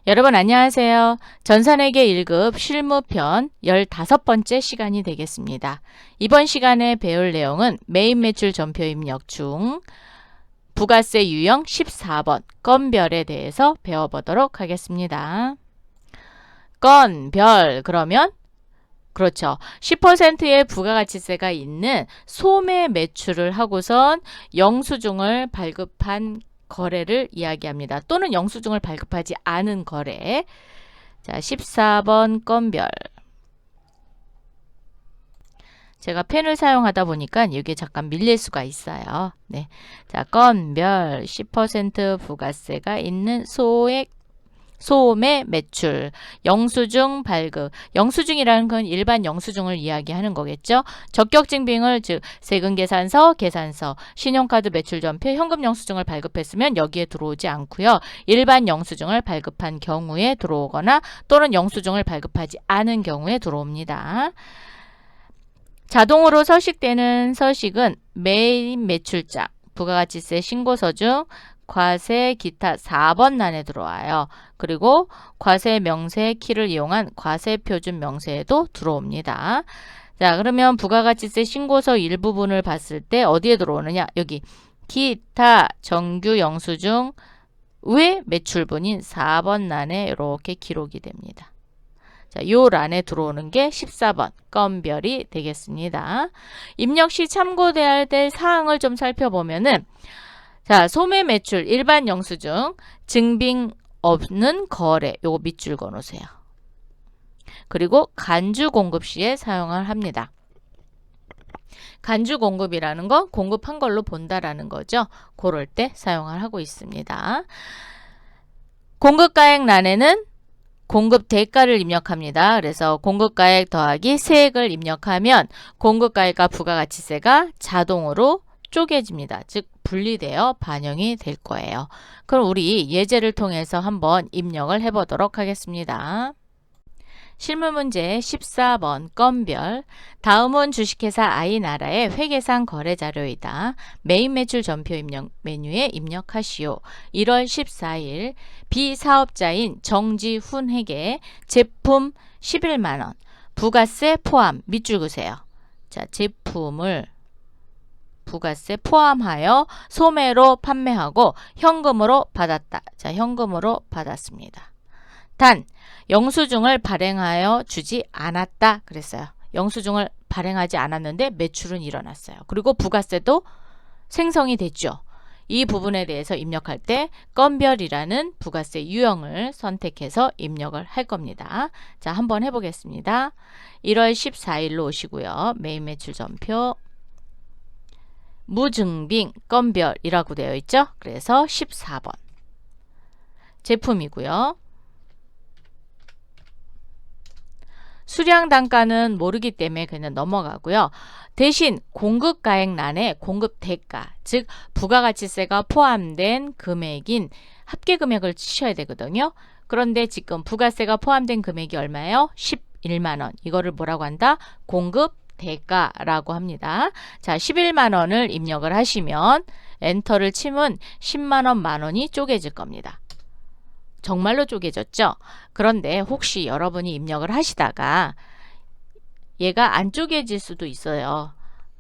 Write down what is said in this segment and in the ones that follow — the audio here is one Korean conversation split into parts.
여러분 안녕하세요. 전산회계 1급 실무편 15번째 시간이 되겠습니다. 이번 시간에 배울 내용은 메인 매출 전표 입력 중 부가세 유형 14번 건별에 대해서 배워보도록 하겠습니다. 건별 그러면 그렇죠. 10%의 부가가치세가 있는 소매 매출을 하고선 영수증을 발급한 거래를 이야기합니다. 또는 영수증을 발급하지 않은 거래. 자, 14번 건별. 제가 펜을 사용하다 보니까 이게 잠깐 밀릴 수가 있어요. 네. 자, 건별 10% 부가세가 있는 소매 매출, 영수증 발급. 영수증이라는 건 일반 영수증을 이야기하는 거겠죠. 적격증빙을 즉 세금계산서, 계산서, 신용카드 매출전표, 현금 영수증을 발급했으면 여기에 들어오지 않고요. 일반 영수증을 발급한 경우에 들어오거나 또는 영수증을 발급하지 않은 경우에 들어옵니다. 자동으로 서식되는 서식은 메인 매출장, 부가가치세 신고서 중 과세 기타 4번 란에 들어와요. 그리고 과세 명세 키를 이용한 과세 표준 명세에도 들어옵니다. 자, 그러면 부가가치세 신고서 일부분을 봤을 때 어디에 들어오느냐? 여기 기타 정규 영수증 외 매출분인 4번 란에 이렇게 기록이 됩니다. 자, 요 란에 들어오는 게 14번 건별이 되겠습니다. 입력 시 참고돼야 될 사항을 좀 살펴보면은 자, 소매 매출, 일반 영수증, 증빙 없는 거래, 요거 밑줄 그어놓으세요. 그리고 간주 공급 시에 사용을 합니다. 간주 공급이라는 건 공급한 걸로 본다라는 거죠. 그럴 때 사용을 하고 있습니다. 공급가액 란에는 공급 대가를 입력합니다. 그래서 공급가액 더하기 세액을 입력하면 공급가액과 부가가치세가 자동으로 쪼개집니다. 즉 분리되어 반영이 될 거예요. 그럼 우리 예제를 통해서 한번 입력을 해보도록 하겠습니다. 실무문제 14번 건별. 다음은 주식회사 I나라의 회계상 거래자료이다. 메인 매출 전표 입력 메뉴에 입력하시오. 1월 14일 비사업자인 정지훈에게 제품 11만원 부가세 포함 밑줄 그으세요. 자, 제품을 부가세 포함하여 소매로 판매하고 현금으로 받았다. 자, 현금으로 받았습니다. 단, 영수증을 발행하여 주지 않았다. 그랬어요. 영수증을 발행하지 않았는데 매출은 일어났어요. 그리고 부가세도 생성이 됐죠. 이 부분에 대해서 입력할 때 건별이라는 부가세 유형을 선택해서 입력을 할 겁니다. 자, 한번 해보겠습니다. 1월 14일로 오시고요. 메인 매출 전표 무증빙 건별이라고 되어 있죠. 그래서 14번 제품이고요. 수량 단가는 모르기 때문에 그냥 넘어가고요. 대신 공급가액 란에 공급 대가, 즉 부가가치세가 포함된 금액인 합계금액을 치셔야 되거든요. 그런데 지금 부가세가 포함된 금액이 얼마예요? 11만원. 이거를 뭐라고 한다? 공급 대가라고 합니다. 자, 11만원을 입력을 하시면 엔터를 치면 10만원, 만원이 쪼개질 겁니다. 정말로 쪼개졌죠? 그런데 혹시 여러분이 입력을 하시다가 얘가 안 쪼개질 수도 있어요.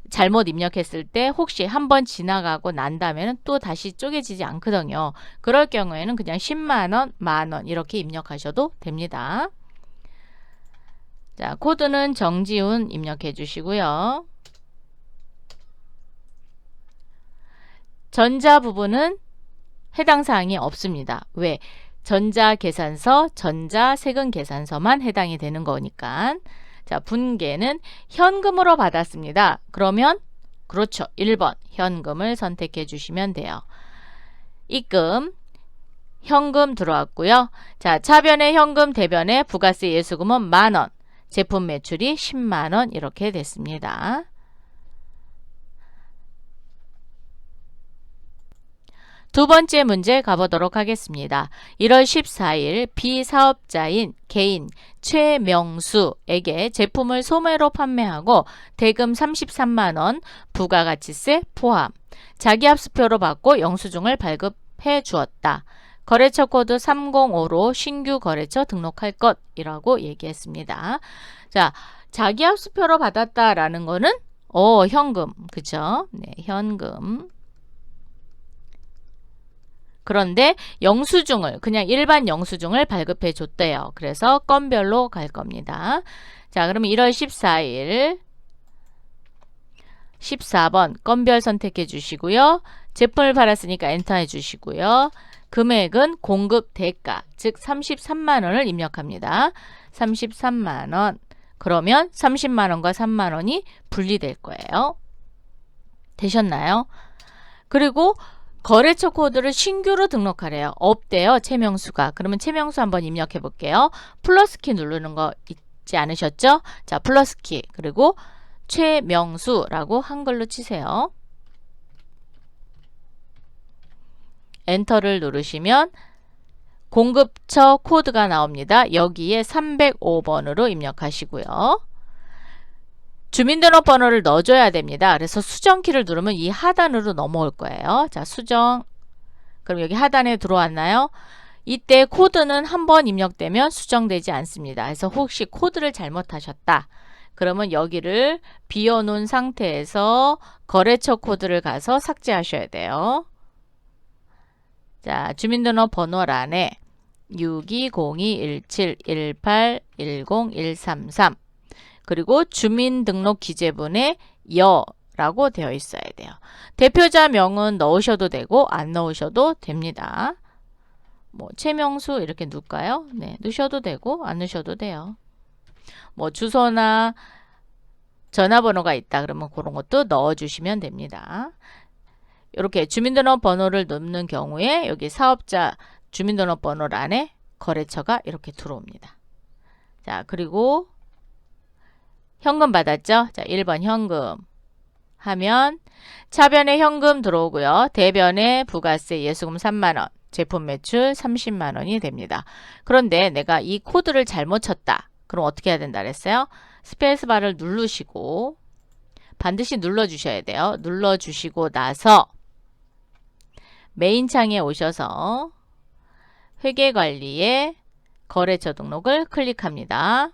잘못 입력했을 때 혹시 한번 지나가고 난 다음에는 또 다시 쪼개지지 않거든요. 그럴 경우에는 그냥 10만원, 만원 이렇게 입력하셔도 됩니다. 자, 코드는 정지훈 입력해 주시고요. 전자 부분은 해당 사항이 없습니다. 왜? 전자계산서, 전자세금계산서만 해당이 되는 거니까. 자, 분계는 현금으로 받았습니다. 그러면 그렇죠. 1번 현금을 선택해 주시면 돼요. 입금 현금 들어왔고요. 자, 차변의 현금, 대변의 부가세 예수금은 만원, 제품 매출이 10만원 이렇게 됐습니다. 두 번째 문제 가보도록 하겠습니다. 1월 14일 비사업자인 개인 최명수에게 제품을 소매로 판매하고 대금 33만원 부가가치세 포함 자기합수표로 받고 영수증을 발급해 주었다. 거래처 코드 305로 신규 거래처 등록할 것이라고 얘기했습니다. 자, 자기합수표로 받았다라는 거는 현금, 그죠? 네, 현금. 그런데 영수증을, 그냥 일반 영수증을 발급해 줬대요. 그래서 건별로 갈 겁니다. 자, 그러면 1월 14일 14번 건별 선택해 주시고요. 제품을 팔았으니까 엔터 해 주시고요. 금액은 공급 대가, 즉 33만 원을 입력합니다. 33만 원. 그러면 30만 원과 3만 원이 분리될 거예요. 되셨나요? 그리고 거래처 코드를 신규로 등록하래요. 없대요, 최명수가. 그러면 최명수 한번 입력해 볼게요. 플러스키 누르는 거 잊지 않으셨죠? 자, 플러스키. 그리고 최명수라고 한글로 치세요. 엔터를 누르시면 공급처 코드가 나옵니다. 여기에 305번으로 입력하시고요. 주민등록번호를 넣어줘야 됩니다. 그래서 수정키를 누르면 이 하단으로 넘어올 거예요. 자, 수정. 그럼 여기 하단에 들어왔나요? 이때 코드는 한 번 입력되면 수정되지 않습니다. 그래서 혹시 코드를 잘못하셨다. 그러면 여기를 비워놓은 상태에서 거래처 코드를 가서 삭제하셔야 돼요. 자, 주민등록번호란에 62021718101333 그리고 주민등록기재분에 여라고 되어 있어야 돼요. 대표자명은 넣으셔도 되고 안 넣으셔도 됩니다. 뭐 최명수 이렇게 넣을까요? 네, 넣으셔도 되고 안 넣으셔도 돼요. 뭐 주소나 전화번호가 있다 그러면 그런 것도 넣어주시면 됩니다. 이렇게 주민등록번호를 넣는 경우에 여기 사업자 주민등록번호란에 거래처가 이렇게 들어옵니다. 자, 그리고 현금 받았죠? 자, 1번 현금 하면 차변에 현금 들어오고요. 대변에 부가세 예수금 3만원, 제품 매출 30만원이 됩니다. 그런데 내가 이 코드를 잘못 쳤다. 그럼 어떻게 해야 된다 그랬어요? 스페이스바를 누르시고 반드시 눌러주셔야 돼요. 눌러주시고 나서 메인 창에 오셔서 회계관리에 거래처 등록을 클릭합니다.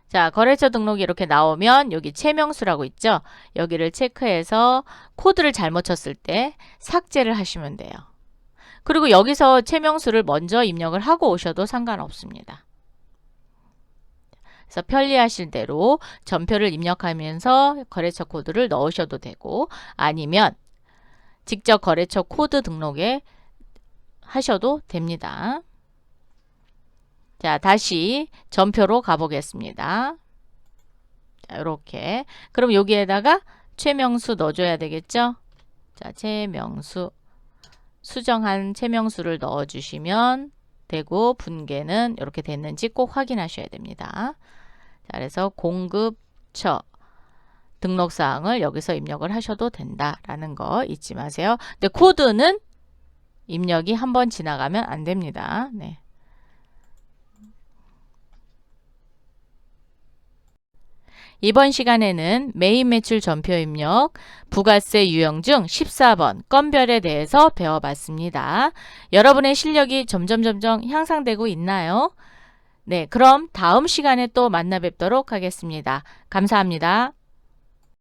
자, 거래처 등록이 이렇게 나오면 여기 최명수라고 있죠? 여기를 체크해서 코드를 잘못 쳤을 때 삭제를 하시면 돼요. 그리고 여기서 최명수를 먼저 입력을 하고 오셔도 상관없습니다. 그래서 편리하실 대로 전표를 입력하면서 거래처 코드를 넣으셔도 되고 아니면 직접 거래처 코드 등록에 하셔도 됩니다. 자, 다시 전표로 가보겠습니다. 자, 이렇게. 그럼 여기에다가 최명수 넣어줘야 되겠죠? 자, 최명수. 수정한 최명수를 넣어주시면 되고 분계는 이렇게 됐는지 꼭 확인하셔야 됩니다. 자, 그래서 공급처 등록사항을 여기서 입력을 하셔도 된다라는 거 잊지 마세요. 근데 코드는 입력이 한번 지나가면 안 됩니다. 네. 이번 시간에는 메인 매출 전표 입력, 부가세 유형 중 14번 건별에 대해서 배워봤습니다. 여러분의 실력이 점점 향상되고 있나요? 네, 그럼 다음 시간에 또 만나 뵙도록 하겠습니다. 감사합니다.